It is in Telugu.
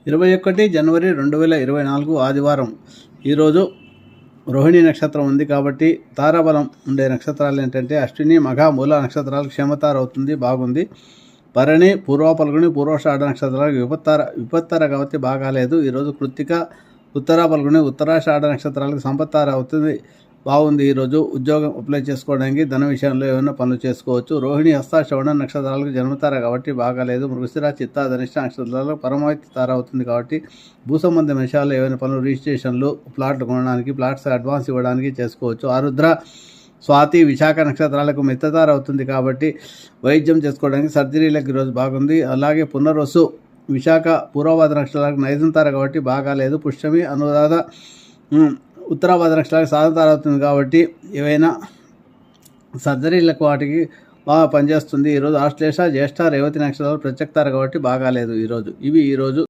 21 జనవరి 2024 ఆదివారం. ఈరోజు రోహిణి నక్షత్రం ఉంది కాబట్టి తారాబలం ఉండే నక్షత్రాలు ఏంటంటే అశ్విని, మఘ, మూల నక్షత్రాలకు క్షేమతార అవుతుంది, బాగుంది. భరణి, పూర్వ పల్గుని, పూర్వాషాఢ నక్షత్రాలకు విపత్తార కాబట్టి బాగాలేదు. ఈరోజు కృత్తిక, ఉత్తర పల్గుని, ఉత్తరాషాఢ నక్షత్రాలకు సంపత్తార అవుతుంది, బాగుంది. ఈరోజు ఉద్యోగం అప్లై చేసుకోవడానికి, ధన విషయంలో ఏమైనా పనులు చేసుకోవచ్చు. రోహిణి, హస్త, శ్రవణ నక్షత్రాలకు జన్మతార కాబట్టి బాగాలేదు. మృగశిర, చిత్త, ధనిష్ట నక్షత్రాలకు పరమావతి తార అవుతుంది కాబట్టి భూ సంబంధ విషయాల్లో ఏమైనా పనులు, రిజిస్ట్రేషన్లు, ప్లాట్లు కొనడానికి, ప్లాట్స్ అడ్వాన్స్ ఇవ్వడానికి చేసుకోవచ్చు. ఆరుద్ర, స్వాతి, విశాఖ నక్షత్రాలకు మిత్తతార అవుతుంది కాబట్టి వైద్యం చేసుకోవడానికి, సర్జరీలకు ఈరోజు బాగుంది. అలాగే పునర్వసు, విశాఖ, పూర్వభాద్ర నక్షత్రాలకు నైజంతార కాబట్టి బాగాలేదు. పుష్యమి, అనురాధ, ఉత్తరాభాద్ర నక్షత్రాలకు సాధనతార అవుతుంది కాబట్టి ఏవైనా సర్జరీలకు వాటికి బాగా పనిచేస్తుంది. ఈరోజు ఆశ్లేష, జ్యేష్ఠ, రేవతి నక్షత్రాలు ప్రత్యక్తార కాబట్టి బాగాలేదు. ఈరోజు ఇవి ఈరోజు